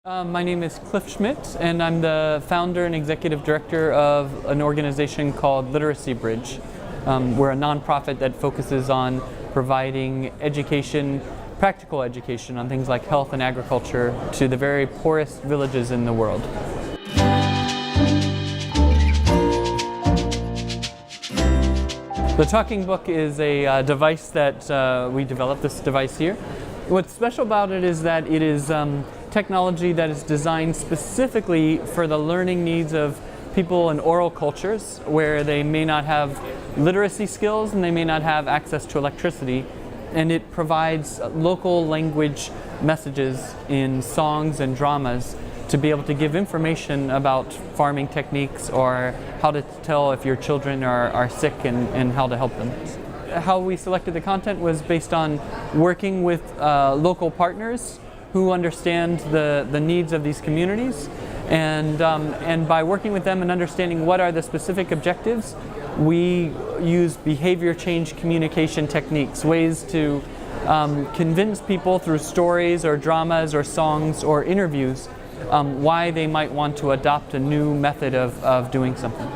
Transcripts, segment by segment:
My name is Cliff Schmidt, and I'm the founder and executive director of an organization called Literacy Bridge. We're a nonprofit that focuses on providing education, practical education on things like health and agriculture to the very poorest villages in the world. The Talking Book is a device that we developed, this device here. What's special about it is that it is technology that is designed specifically for the learning needs of people in oral cultures where they may not have literacy skills and they may not have access to electricity. And it provides local language messages in songs and dramas to be able to give information about farming techniques or how to tell if your children are sick and how to help them. How we selected the content was based on working with local partners who understand the needs of these communities, and by working with them and understanding what are the specific objectives, we use behavior change communication techniques, ways to convince people through stories or dramas or songs or interviews why they might want to adopt a new method of doing something.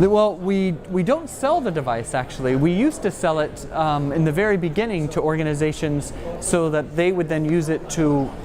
Well, we don't sell the device, actually. We used to sell it in the very beginning to organizations so that they would then use it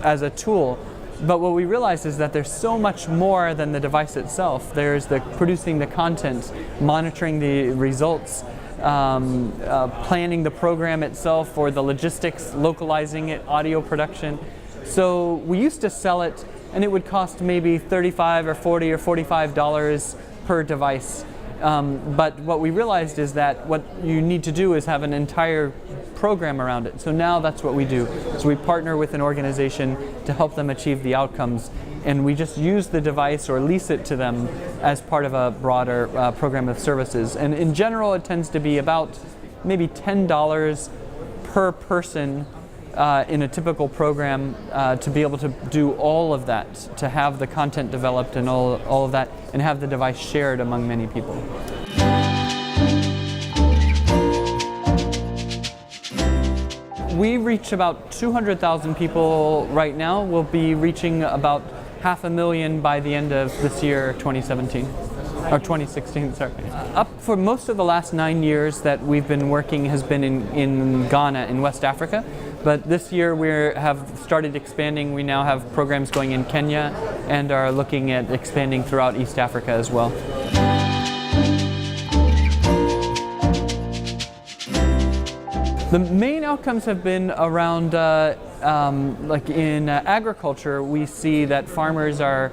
as a tool. But what we realized is that there's so much more than the device itself. There's producing the content, monitoring the results, planning the program itself or the logistics, localizing it, audio production. So we used to sell it and it would cost maybe $35 or $40 or $45 per device. But what we realized is that what you need to do is have an entire program around it. So now that's what we do. So we partner with an organization to help them achieve the outcomes, and we just use the device or lease it to them as part of a broader program of services. And in general, it tends to be about maybe $10 per person in a typical program to be able to do all of that, to have the content developed and all of that, and have the device shared among many people. We reach about 200,000 people right now. We'll be reaching about 500,000 by the end of this year, 2017. Or 2016, sorry. Up for most of the last 9 years that we've been working has been in Ghana, in West Africa. But this year we have started expanding. We now have programs going in Kenya and are looking at expanding throughout East Africa as well. The main outcomes have been around, like in agriculture, we see that farmers are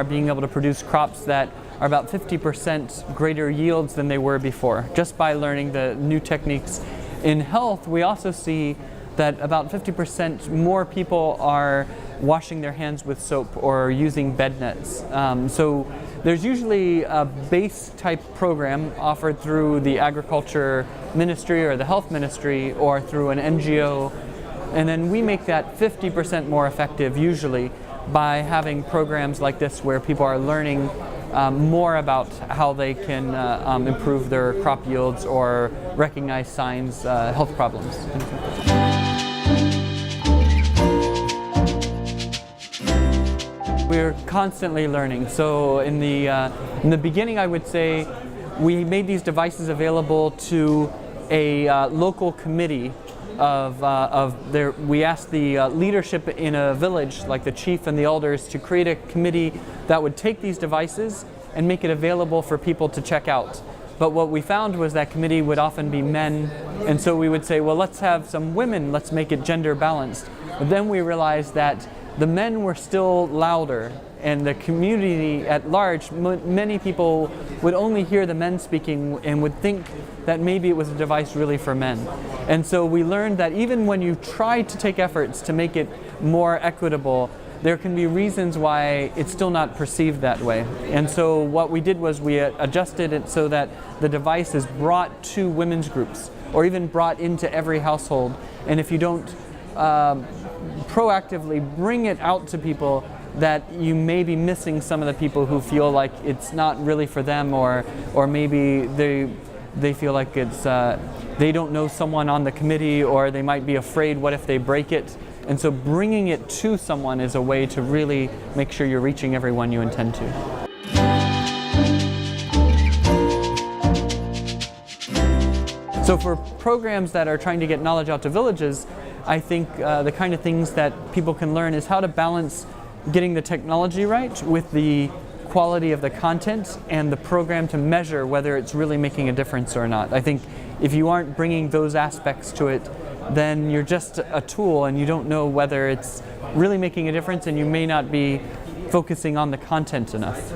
being able to produce crops that are about 50% greater yields than they were before, just by learning the new techniques. In health, we also see that about 50% more people are washing their hands with soap or using bed nets. So there's usually a base type program offered through the agriculture ministry or the health ministry or through an NGO, and then we make that 50% more effective usually by having programs like this where people are learning more about how they can improve their crop yields or recognize signs, health problems. We're constantly learning. So in the beginning, I would say we made these devices available to a local committee we asked the leadership in a village, like the chief and the elders, to create a committee that would take these devices and make it available for people to check out. But what we found was that committee would often be men, and so we would say, well, let's have some women, let's make it gender balanced. But then we realized that the men were still louder, and the community at large, many people would only hear the men speaking and would think that maybe it was a device really for men. And so we learned that even when you try to take efforts to make it more equitable, there can be reasons why it's still not perceived that way. And so what we did was we adjusted it so that the device is brought to women's groups or even brought into every household. And if you don't proactively bring it out to people, that you may be missing some of the people who feel like it's not really for them, or maybe they feel like it's they don't know someone on the committee, or they might be afraid, what if they break it? And so bringing it to someone is a way to really make sure you're reaching everyone you intend to. So for programs that are trying to get knowledge out to villages, I think the kind of things that people can learn is how to balance getting the technology right with the quality of the content and the program to measure whether it's really making a difference or not. I think if you aren't bringing those aspects to it, then you're just a tool and you don't know whether it's really making a difference, and you may not be focusing on the content enough.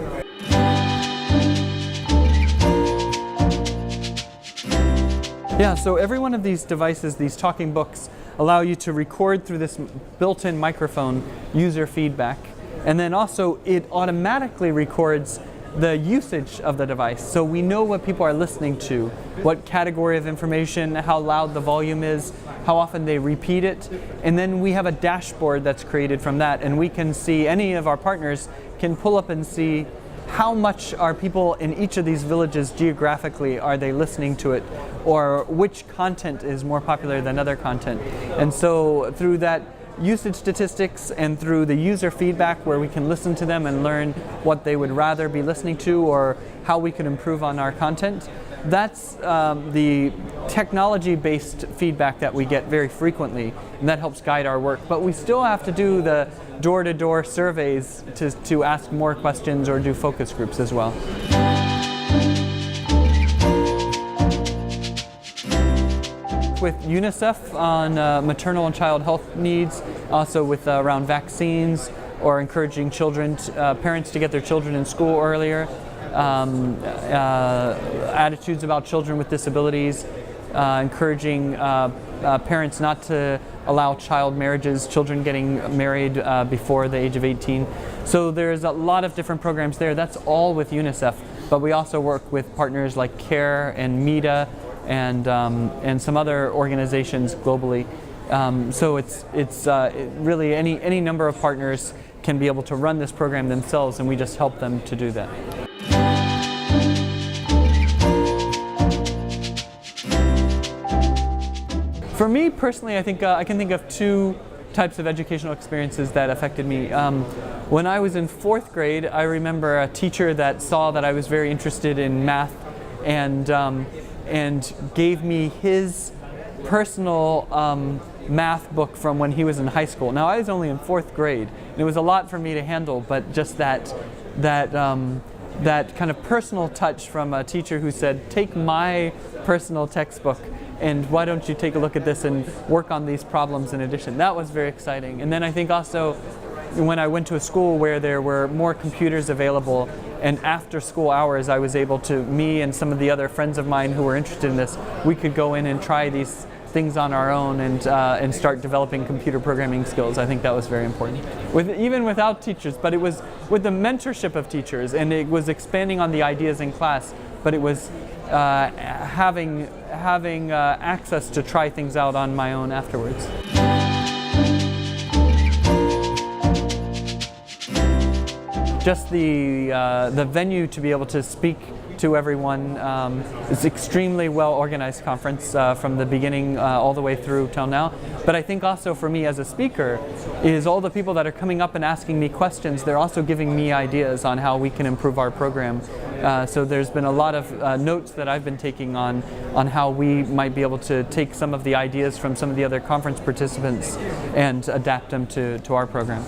Yeah, so every one of these devices, these talking books, allow you to record through this built-in microphone user feedback. And then also it automatically records the usage of the device. So we know what people are listening to, what category of information, how loud the volume is, how often they repeat it. And then we have a dashboard that's created from that, and we can see, any of our partners can pull up and see how much are people in each of these villages geographically are they listening to it, or which content is more popular than other content. And so through that usage statistics and through the user feedback, where we can listen to them and learn what they would rather be listening to or how we can improve on our content, that's the technology-based feedback that we get very frequently, and that helps guide our work. But we still have to do the door-to-door surveys to ask more questions or do focus groups as well. With UNICEF on maternal and child health needs, also with around vaccines, or encouraging children, parents to get their children in school earlier, attitudes about children with disabilities, encouraging parents not to allow child marriages, children getting married before the age of 18. So there's a lot of different programs there. That's all with UNICEF, but we also work with partners like CARE and MEDA and some other organizations globally. So it's really any number of partners can be able to run this program themselves, and we just help them to do that. For me personally, I think I can think of two types of educational experiences that affected me. When I was in 4th grade, I remember a teacher that saw that I was very interested in math and gave me his personal math book from when he was in high school. Now, I was only in 4th grade, and it was a lot for me to handle, but just that kind of personal touch from a teacher who said, take my personal textbook and why don't you take a look at this and work on these problems in addition. That was very exciting. And then I think also when I went to a school where there were more computers available, and after school hours I was able to, me and some of the other friends of mine who were interested in this, we could go in and try these things on our own and start developing computer programming skills. I think that was very important. Even without teachers, but it was with the mentorship of teachers, and it was expanding on the ideas in class, but it was having access to try things out on my own afterwards. Just the venue to be able to speak to everyone. It's an extremely well organized conference from the beginning all the way through till now. But I think also for me as a speaker is all the people that are coming up and asking me questions, they're also giving me ideas on how we can improve our program. So there's been a lot of notes that I've been taking on how we might be able to take some of the ideas from some of the other conference participants and adapt them to our program.